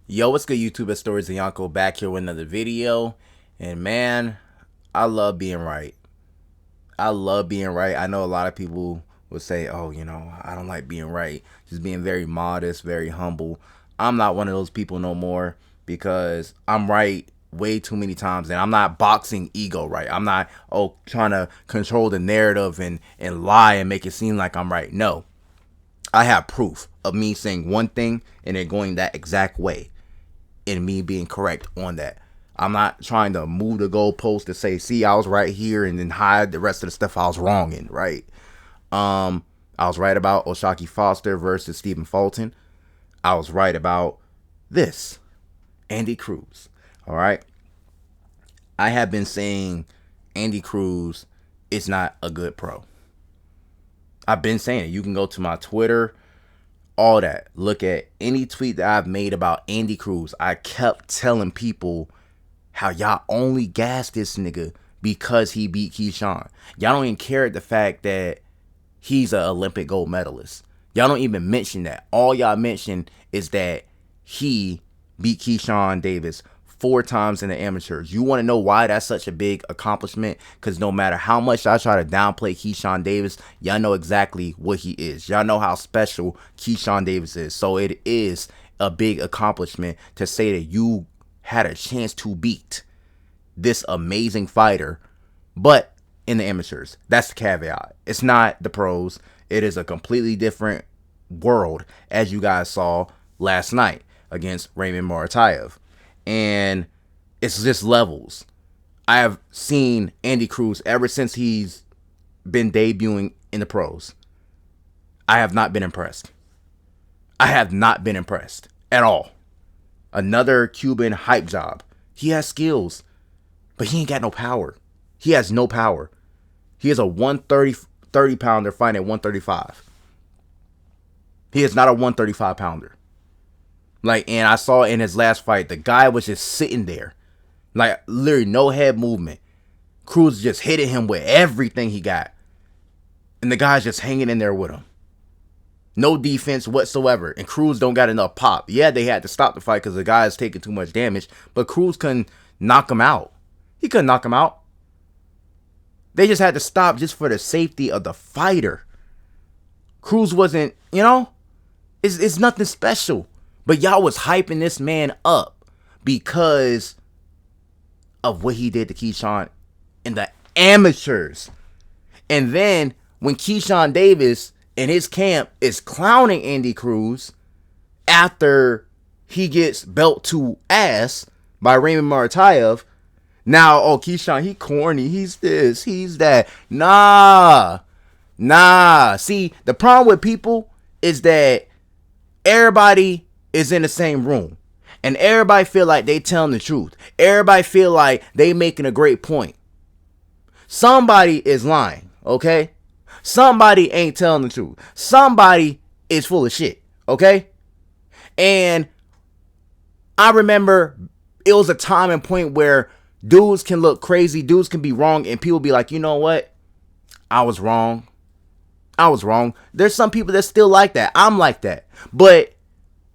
Yo, what's good, YouTube? It's Stories of Yanko back here with another video. And man, I love being right. I love being right. I know a lot of people would say, oh, I don't like being right. Just being very modest, very humble. I'm not one of those people no more because I'm right way too many times, and I'm not boxing ego right. I'm not trying to control the narrative and lie and make it seem like I'm right. No. I have proof of me saying one thing and it going that exact way and me being correct on that. I'm not trying to move the goalpost to say, see, I was right here and then hide the rest of the stuff I was wrong in, right? I was right about O'Shaquie Foster versus Stephen Fulton. I was right about this, Andy Cruz. All right. I have been saying Andy Cruz is not a good pro. I've been saying it. You can go to my Twitter, all that. Look at any tweet that I've made about Andy Cruz. I kept telling people how y'all only gassed this nigga because he beat Keyshawn. Y'all don't even care at the fact that he's an Olympic gold medalist. Y'all don't even mention that. All y'all mention is that he beat Keyshawn Davis 4 times in the amateurs. You want to know why that's such a big accomplishment? Because no matter how much I try to downplay Keyshawn Davis, y'all know exactly what he is. Y'all know how special Keyshawn Davis is. So it is a big accomplishment to say that you had a chance to beat this amazing fighter, but in the amateurs. That's the caveat. It's not the pros. It is a completely different world, as you guys saw last night against Raymond Muratalla. And it's just levels. I have seen Andy Cruz ever since he's been debuting in the pros. I have not been impressed. I have not been impressed at all. Another Cuban hype job. He has skills, but he ain't got no power. He has no power. He is a 130 pounder fighting at 135. He is not a 135 pounder. And I saw in his last fight, the guy was just sitting there. Literally no head movement. Cruz just hitting him with everything he got. And the guy's just hanging in there with him. No defense whatsoever. And Cruz don't got enough pop. Yeah, they had to stop the fight because the guy is taking too much damage. But Cruz couldn't knock him out. He couldn't knock him out. They just had to stop just for the safety of the fighter. Cruz wasn't, it's nothing special. But y'all was hyping this man up because of what he did to Keyshawn in the amateurs. And then when Keyshawn Davis and his camp is clowning Andy Cruz after he gets belt to ass by Raymond Muratalla, now, Keyshawn, he corny, he's this, he's that. Nah. See, the problem with people is that everybody is in the same room. And everybody feel like they telling the truth. Everybody feel like they making a great point. Somebody is lying, okay? Somebody ain't telling the truth. Somebody is full of shit, okay? And I remember it was a time and point where dudes can look crazy, dudes can be wrong, and people be like, you know what? I was wrong. There's some people that still like that. I'm like that. But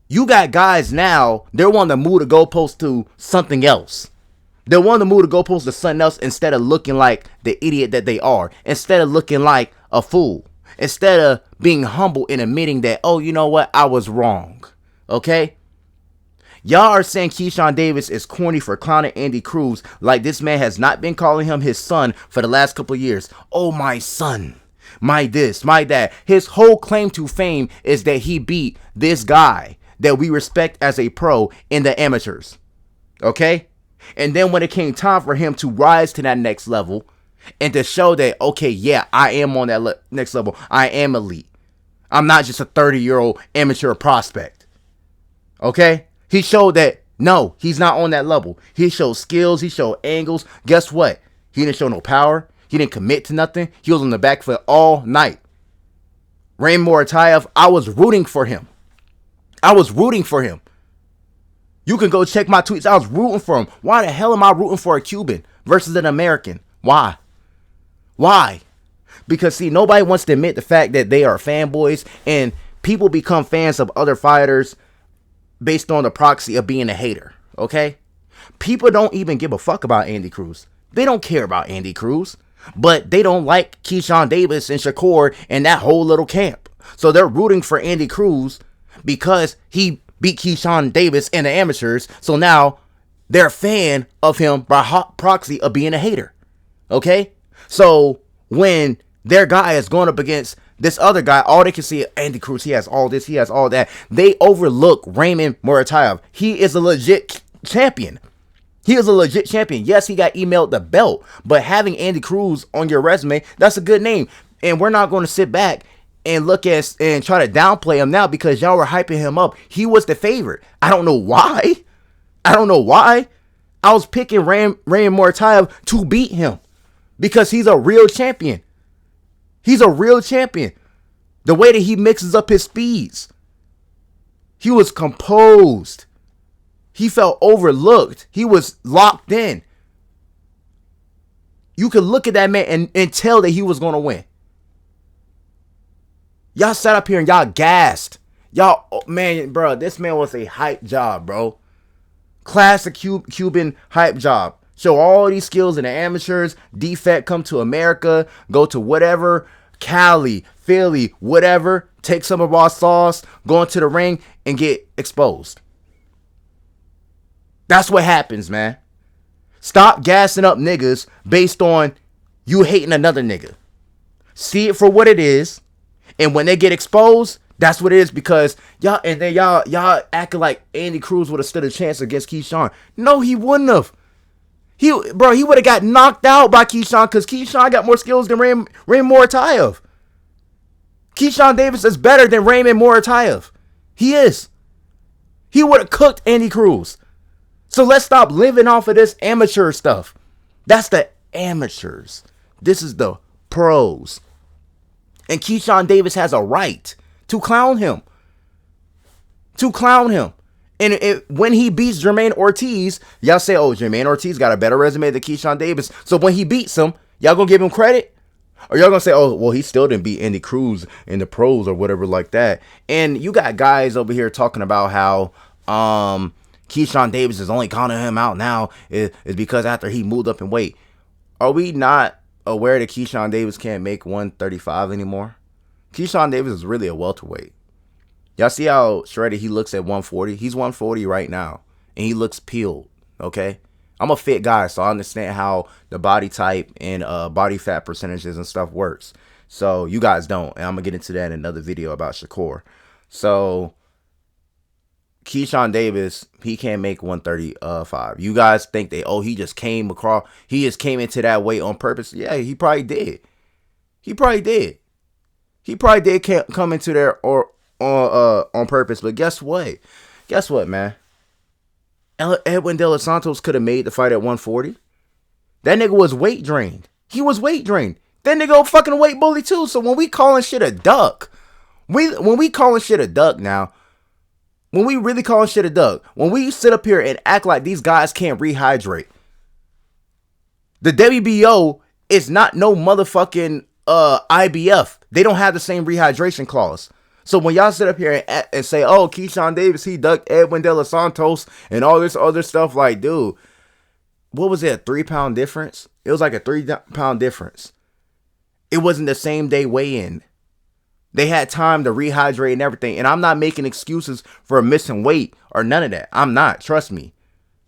you got guys now, they're wanting to move the goalpost to something else. They're wanting to move the goalpost to something else instead of looking like the idiot that they are. Instead of looking like a fool. Instead of being humble and admitting that, you know what? I was wrong. Okay? Y'all are saying Keyshawn Davis is corny for clowning Andy Cruz like this man has not been calling him his son for the last couple of years. Oh, my son. My this, my that. His whole claim to fame is that he beat this guy that we respect as a pro in the amateurs. Okay? And then when it came time for him to rise to that next level and to show that, okay, yeah, I am on that next level. I am elite. I'm not just a 30-year-old amateur prospect. Okay? He showed that, no, he's not on that level. He showed skills. He showed angles. Guess what? He didn't show no power. He didn't commit to nothing. He was on the back foot all night. Raymond Muratalla, I was rooting for him. You can go check my tweets. I was rooting for him. Why the hell am I rooting for a Cuban versus an American? Why? Because, see, nobody wants to admit the fact that they are fanboys, and people become fans of other fighters based on the proxy of being a hater, okay? People don't even give a fuck about Andy Cruz. They don't care about Andy Cruz, but they don't like Keyshawn Davis and Shakur and that whole little camp. So they're rooting for Andy Cruz because he beat Keyshawn Davis in the amateurs. So now they're a fan of him by hot proxy of being a hater, okay? So when their guy is going up against this other guy, all they can see is Andy Cruz. He has all this, he has all that. They overlook Raymond Muratalla. He is a legit champion. He is a legit champion. Yes, he got emailed the belt, but having Andy Cruz on your resume, that's a good name. And we're not going to sit back and look at and try to downplay him now because y'all were hyping him up. He was the favorite. I don't know why. I was picking Raymond Muratalla to beat him because he's a real champion. He's a real champion. The way that he mixes up his speeds. He was composed. He felt overlooked. He was locked in. You could look at that man and tell that he was going to win. Y'all sat up here and y'all gassed. Y'all, oh, man, bro, this man was a hype job, bro. Classic Cuban hype job. Show all these skills in the amateurs. Defect, come to America. Go to whatever. Cali, Philly, whatever. Take some of our sauce. Go into the ring and get exposed. That's what happens, man. Stop gassing up niggas based on you hating another nigga. See it for what it is. And when they get exposed, that's what it is because y'all acting like Andy Cruz would have stood a chance against Keyshawn. No, he wouldn't have. He would have got knocked out by Keyshawn because Keyshawn got more skills than Raymond Muratalla. Keyshawn Davis is better than Raymond Muratalla. He is. He would have cooked Andy Cruz. So let's stop living off of this amateur stuff. That's the amateurs. This is the pros. And Keyshawn Davis has a right to clown him. And when he beats Jermaine Ortiz, y'all say, oh, Jermaine Ortiz got a better resume than Keyshawn Davis. So when he beats him, y'all gonna give him credit? Or y'all gonna say, oh, well, he still didn't beat Andy Cruz in the pros or whatever like that. And you got guys over here talking about how Keyshawn Davis is only counting him out now is because after he moved up in weight. Are we not aware that Keyshawn Davis can't make 135 anymore? Keyshawn Davis is really a welterweight. Y'all see how shredded he looks at 140? He's 140 right now, and he looks peeled, okay? I'm a fit guy, so I understand how the body type and body fat percentages and stuff works. So you guys don't, and I'm going to get into that in another video about Shakur. So Keyshawn Davis, he can't make 135. You guys think that, oh, he just came into that weight on purpose. Yeah, he probably did. He probably did come into there on purpose. But guess what? Man? Edwin De Los Santos could have made the fight at 140. That nigga was weight drained. He was weight drained. That nigga fucking weight bully too. So when we calling shit a duck, when we calling shit a duck now, when we really calling shit a duck, when we sit up here and act like these guys can't rehydrate, the WBO is not no motherfucking IBF. They don't have the same rehydration clause. So when y'all sit up here and say, oh, Keyshawn Davis, he ducked Edwin De Los Santos and all this other stuff, like, dude, what was it, a 3-pound difference? It was like a 3-pound difference. It wasn't the same day weigh-in. They had time to rehydrate and everything. And I'm not making excuses for missing weight or none of that. I'm not. Trust me.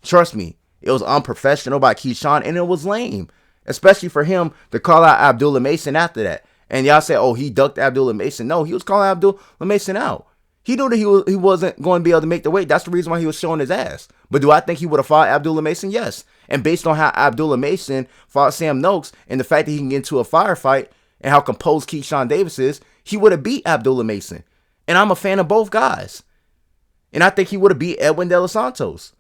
It was unprofessional by Keyshawn, and it was lame. Especially for him to call out Abdullah Mason after that. And y'all say, oh, he ducked Abdullah Mason. No, he was calling Abdullah Mason out. He knew that he wasn't going to be able to make the weight. That's the reason why he was showing his ass. But do I think he would have fought Abdullah Mason? Yes. And based on how Abdullah Mason fought Sam Noakes and the fact that he can get into a firefight and how composed Keyshawn Davis is, he would have beat Abdullah Mason. And I'm a fan of both guys. And I think he would have beat Edwin De Los Santos.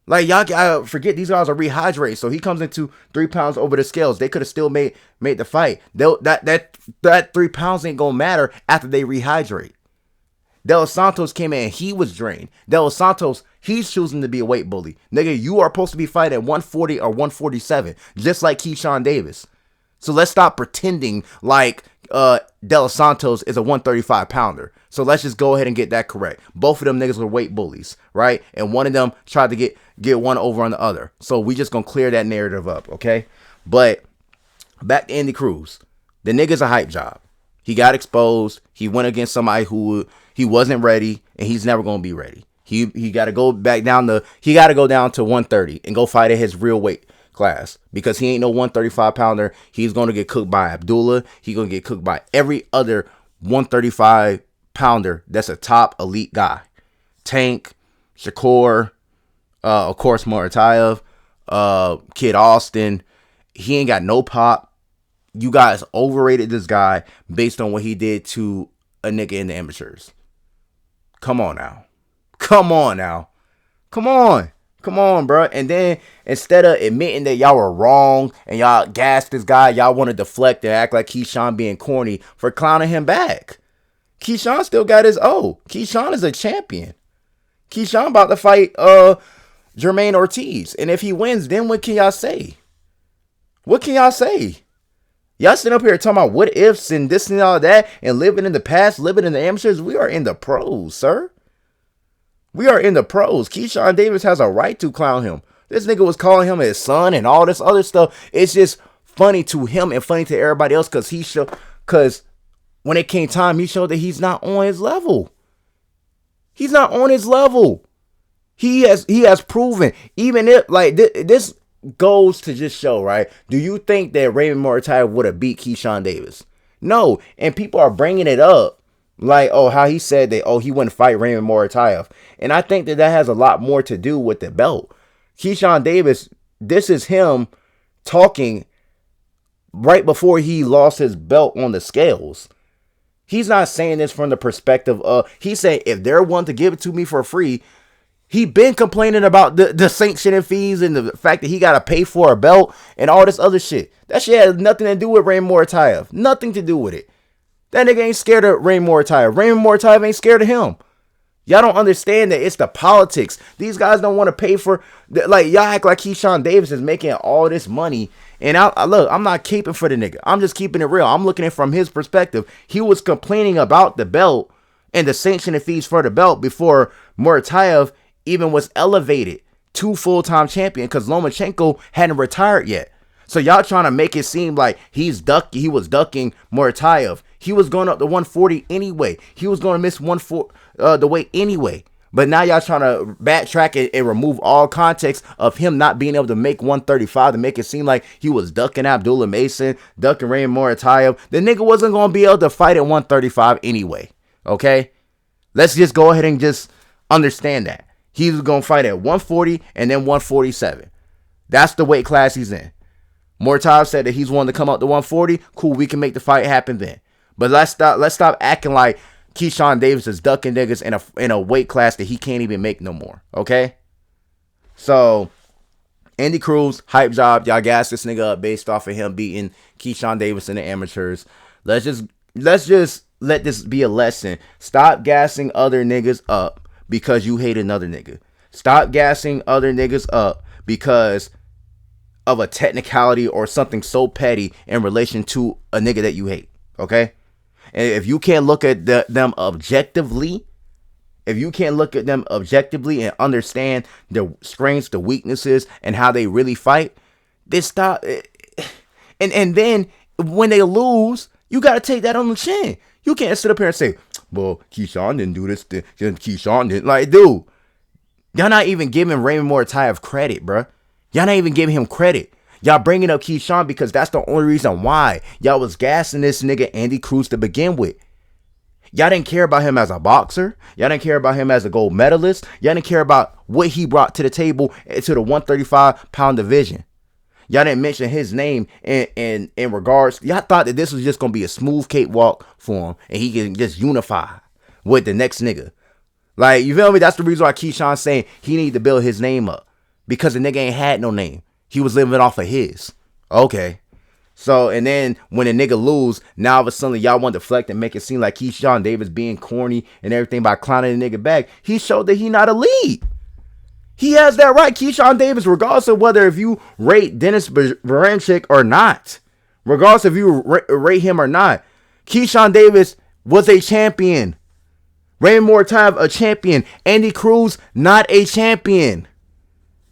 Like, y'all gotta forget these guys are rehydrated. So he comes into 3 pounds over the scales. They could have still made the fight. That 3 pounds ain't gonna matter after they rehydrate. De Los Santos came in and he was drained. De Los Santos, he's choosing to be a weight bully. Nigga, you are supposed to be fighting at 140 or 147, just like Keyshawn Davis. So let's stop pretending like De Los Santos is a 135 pounder. So let's just go ahead and get that correct. Both of them niggas were weight bullies, right? And one of them tried to get one over on the other. So we just gonna clear that narrative up, okay? But back to Andy Cruz. The nigga's a hype job. He got exposed. He went against somebody who he wasn't ready, and he's never gonna be ready. He got to go back down to 130 and go fight at his real weight class, because he ain't no 135 pounder. He's going to get cooked by Abdullah. He's going to get cooked by every other 135 pounder that's a top elite guy. Tank, Shakur, of course Muratalla, Kid Austin. He ain't got no pop. You guys overrated this guy based on what he did to a nigga in the amateurs. Come on now. Come on, bro. And then instead of admitting that y'all were wrong and y'all gassed this guy, y'all want to deflect and act like Keyshawn being corny for clowning him back. Keyshawn still got his O. Keyshawn is a champion. Keyshawn about to fight Jermaine Ortiz. And if he wins, then what can y'all say? What can y'all say? Y'all sitting up here talking about what ifs and this and all that and living in the past, living in the amateurs. We are in the pros, sir. We are in the pros. Keyshawn Davis has a right to clown him. This nigga was calling him his son and all this other stuff. It's just funny to him and funny to everybody else because when it came time, he showed that he's not on his level. He's not on his level. He has proven, even if like this goes to just show, right? Do you think that Raymond Muratalla would have beat Keyshawn Davis? No. And people are bringing it up. Like, oh, how he said that, oh, he wouldn't fight Raymond Muratalla. And I think that has a lot more to do with the belt. Keyshawn Davis, this is him talking right before he lost his belt on the scales. He's not saying this from the perspective of, he's saying if they're willing to give it to me for free, he been complaining about the sanctioning fees and the fact that he got to pay for a belt and all this other shit. That shit has nothing to do with Raymond Muratalla. Nothing to do with it. That nigga ain't scared of Raymond Muratalla. Raymond Muratalla ain't scared of him. Y'all don't understand that it's the politics. These guys don't want to pay for, like, y'all act like Keyshawn Davis is making all this money. And look, I'm not keeping for the nigga. I'm just keeping it real. I'm looking at it from his perspective. He was complaining about the belt and the sanctioning fees for the belt before Muratalla even was elevated to full-time champion, because Lomachenko hadn't retired yet. So y'all trying to make it seem like he was ducking Muratalla. He was going up to 140 anyway. He was going to miss the weight anyway. But now y'all trying to backtrack and remove all context of him not being able to make 135 to make it seem like he was ducking Abdullah Mason, ducking Raymond Muratalla. The nigga wasn't going to be able to fight at 135 anyway. Okay? Let's just go ahead and just understand that. He was going to fight at 140 and then 147. That's the weight class he's in. Muratalla said that he's wanting to come up to 140. Cool, we can make the fight happen then. But let's stop acting like Keyshawn Davis is ducking niggas in a weight class that he can't even make no more. Okay? So, Andy Cruz, hype job. Y'all gas this nigga up based off of him beating Keyshawn Davis in the amateurs. Let's just let this be a lesson. Stop gassing other niggas up because you hate another nigga. Stop gassing other niggas up because of a technicality or something so petty in relation to a nigga that you hate. Okay? And if you can't look at them objectively, and understand the strengths, the weaknesses, and how they really fight, then stop. And then when they lose, you got to take that on the chin. You can't sit up here and say, well, Keyshawn didn't do this. Keyshawn didn't. Like, dude, y'all not even giving Raymond Muratalla credit, bro. Y'all not even giving him credit. Y'all bringing up Keyshawn because that's the only reason why y'all was gassing this nigga Andy Cruz to begin with. Y'all didn't care about him as a boxer. Y'all didn't care about him as a gold medalist. Y'all didn't care about what he brought to the table to the 135-pound division. Y'all didn't mention his name in regards. Y'all thought that this was just going to be a smooth cakewalk for him and he can just unify with the next nigga. Like, you feel me? That's the reason why Keyshawn's saying he need to build his name up, because the nigga ain't had no name. He was living off of his. Okay. So, and then when a nigga lose, now all of a sudden y'all want to deflect and make it seem like Keyshawn Davis being corny and everything by clowning the nigga back. He showed that he not elite. He has that right. Keyshawn Davis, regardless of whether if you rate Dennis Baranchyk or not, Regardless if you rate him or not. Keyshawn Davis was a champion. Raymond Muratalla, a champion. Andy Cruz, not a champion.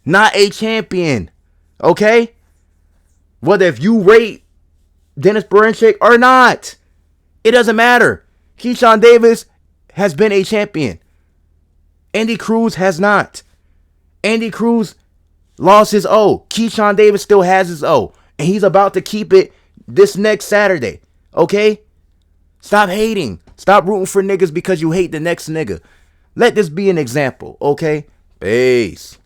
Not a champion. Okay? Whether if you rate Dennis Berinchik or not, it doesn't matter. Keyshawn Davis has been a champion. Andy Cruz has not. Andy Cruz lost his O. Keyshawn Davis still has his O. And he's about to keep it this next Saturday. Okay? Stop hating. Stop rooting for niggas because you hate the next nigga. Let this be an example. Okay? Peace.